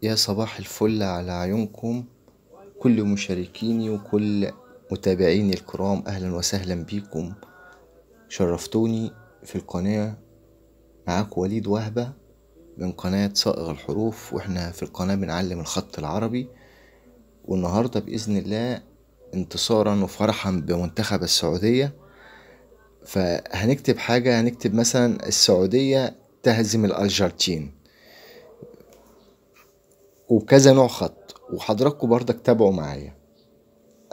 يا صباح الفل على عيونكم، كل مشاركيني وكل متابعيني الكرام، أهلا وسهلا بيكم. شرفتوني في القناة. معاكم وليد وهبة من قناة صائغ الحروف، واحنا في القناة بنعلم الخط العربي. والنهاردة بإذن الله انتصارا وفرحا بمنتخب السعودية، فهنكتب حاجة، هنكتب مثلا السعودية تهزم الأرجنتين، وكذا نوع خط، وحضراتكم برضك تابعوا معايا.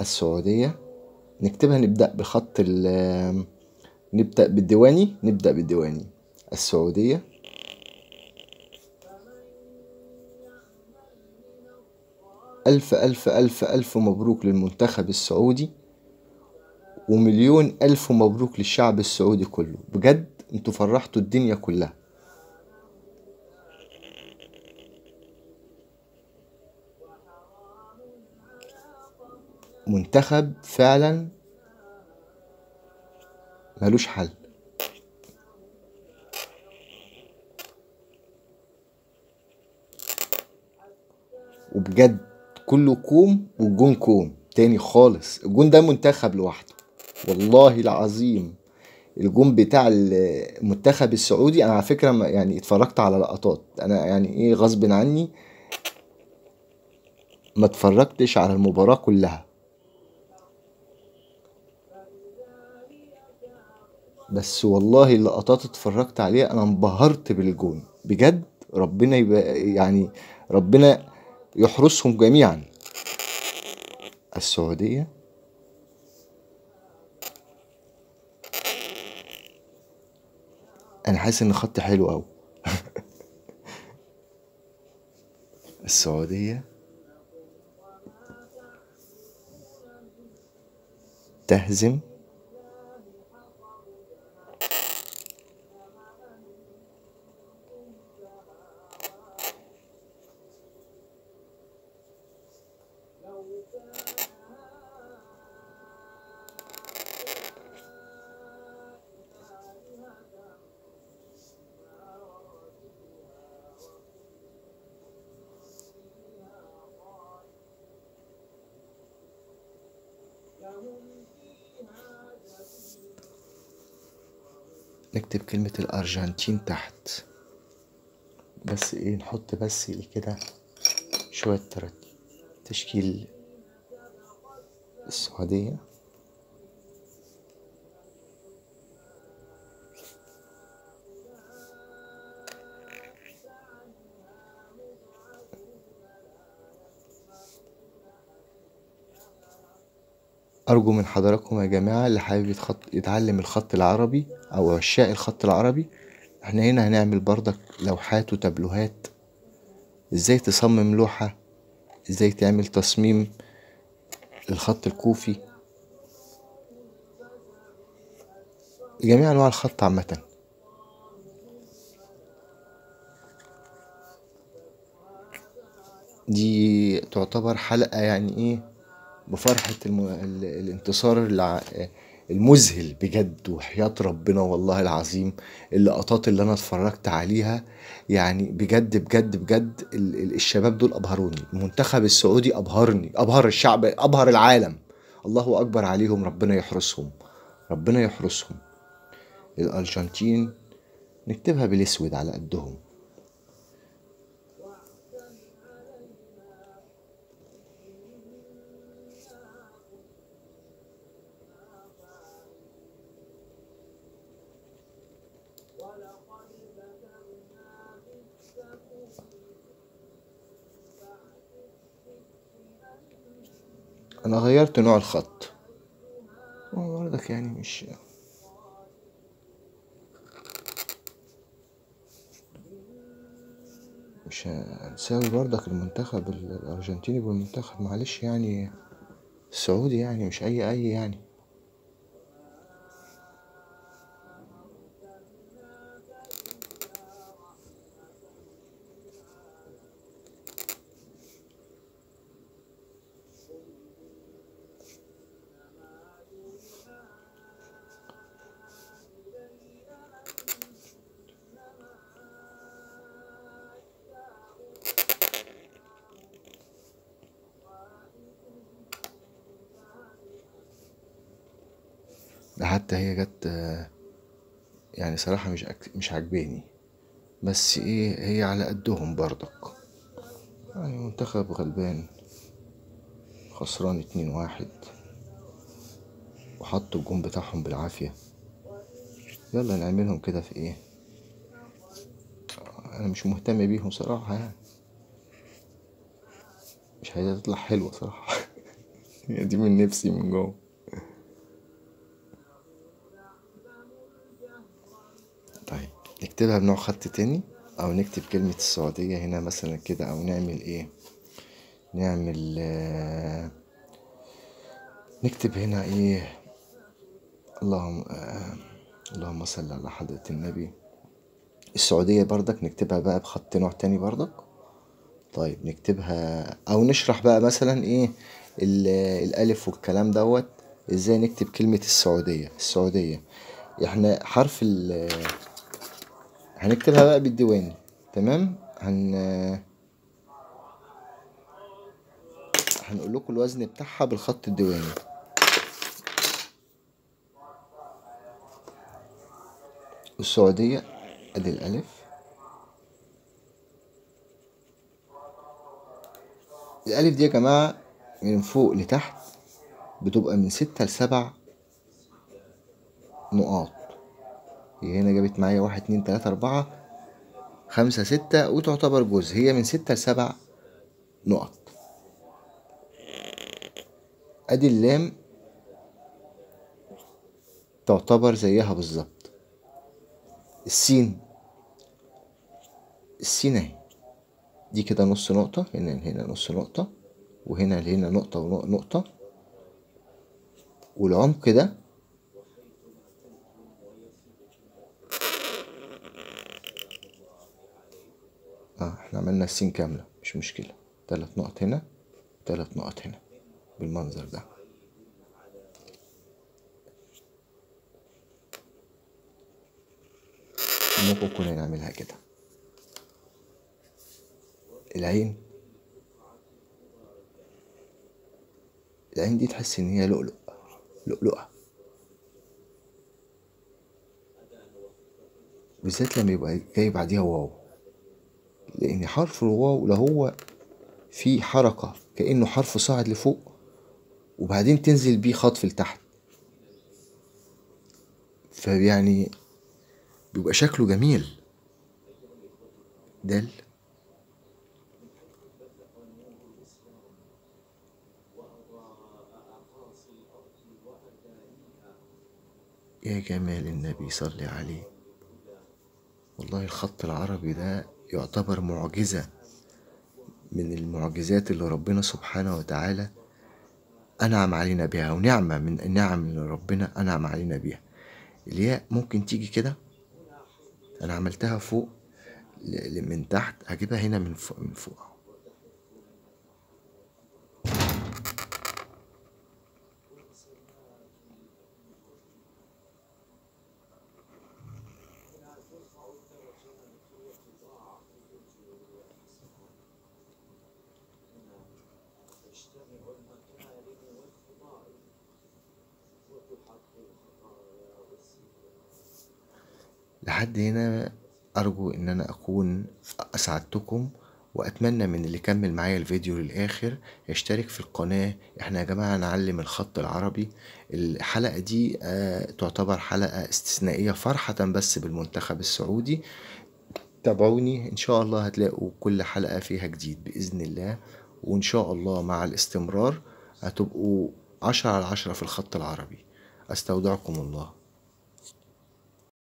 السعودية نكتبها، نبدأ بالديواني. السعودية ألف ألف ألف ألف مبروك للمنتخب السعودي، ومليون ألف مبروك للشعب السعودي كله. بجد انتوا فرحتوا الدنيا كلها. منتخب فعلا ملوش حل. وبجد كله كوم، والجون كوم تاني خالص. الجون ده منتخب لوحده والله العظيم. الجون بتاع المنتخب السعودي، انا على فكرة يعني اتفرجت على لقطات، انا يعني ايه غصب عني ما اتفرجتش على المباراة كلها، بس والله اللقطات اتفرجت عليها، انا انبهرت بالجون بجد. ربنا يبقى يعني ربنا يحرسهم جميعا. السعودية انا حاسس ان خط حلو قوي. السعودية تهزم نكتب كلمة الأرجنتين تحت، بس ايه نحط بس ايه كده شوية تشكيل السعودية. أرجو من حضراتكم يا جماعة اللي حابب يتعلم الخط العربي أو عشاق الخط العربي، احنا هنا هنعمل برضك لوحات وتابلوهات، ازاي تصمم لوحة، ازاي تعمل تصميم للخط الكوفي، جميع أنواع الخط عامة. دي تعتبر حلقة يعني ايه بفرحة الانتصار المذهل بجد، وحياة ربنا والله العظيم اللقطات اللي انا اتفرجت عليها، يعني بجد بجد بجد الشباب دول ابهروني. المنتخب السعودي ابهرني، ابهر الشعب، ابهر العالم. الله اكبر عليهم، ربنا يحرسهم، ربنا يحرسهم. الارجنتين نكتبها بالاسود على قدهم. انا غيرت نوع الخط برضك، يعني مش هنساوي برضك المنتخب الأرجنتيني بالمنتخب، معلش يعني السعودي يعني مش أي يعني. حتى هي جت يعني صراحة مش عاجباني، بس ايه هي على قدهم برضك، يعني منتخب غلبان خسران 2-1 وحطوا الجون بتاعهم بالعافية. يلا نعملهم كده في ايه، انا مش مهتم بيهم صراحة يعني، مش عايزة تطلع حلوة صراحة. هي دي من نفسي من جوه. طيب نكتبها بنوع خط تاني، او نكتب كلمة السعودية هنا مثلا كده، او نعمل ايه، نعمل نكتب هنا ايه، اللهم اللهم صل على حضرة النبي. السعودية برضك نكتبها بقى بخط نوع تاني برضك. طيب نكتبها او نشرح بقى مثلا ايه الالف والكلام دوت، ازاي نكتب كلمة السعودية. احنا حرف هنكتبها بقى بالديواني. تمام. هنقول لكم الوزن بتاعها بالخط الديواني. السعودية ادي الالف، الالف دي يا جماعة من فوق لتحت بتبقى من 6 ل7 نقاط. هي هنا جابت معايا 1 2 3 4 5 6، وتعتبر جزء، هي من 6 ل7 نقط. ادي اللام تعتبر زيها بالظبط. السين، السين اهي دي كده نص نقطة، هنا نص نقطة، وهنا لهنا نقطة ونقطة، والعمق ده احنا عملنا السين كاملة مش مشكلة. 3 نقط هنا، 3 نقط هنا بالمنظر ده. ممكن كنا نعملها كده. العين، العين دي تحس ان هي لؤلؤة، بالذات لما يبقى جاي بعديها واو، لان حرف الواو لو هو في حركة كأنه حرف صاعد لفوق وبعدين تنزل بيه خطف لتحت، فيعني بيبقى شكله جميل. دال، يا جمال النبي صلي عليه. والله الخط العربي ده يعتبر معجزة من المعجزات اللي ربنا سبحانه وتعالى أنعم علينا بها، ونعمة من النعم اللي ربنا أنعم علينا بها. الياء ممكن تيجي كده، أنا عملتها فوق من تحت، هجيبها هنا من فوق من فوق. لحد هنا أرجو إن أنا أكون أسعدتكم، وأتمنى من اللي كمل معايا الفيديو للآخر يشترك في القناة. إحنا يا جماعة نعلم الخط العربي. الحلقة دي تعتبر حلقة استثنائية فرحة بس بالمنتخب السعودي. تابعوني إن شاء الله، هتلاقوا كل حلقة فيها جديد بإذن الله، وإن شاء الله مع الاستمرار هتبقوا 10 على 10 في الخط العربي. أستودعكم الله.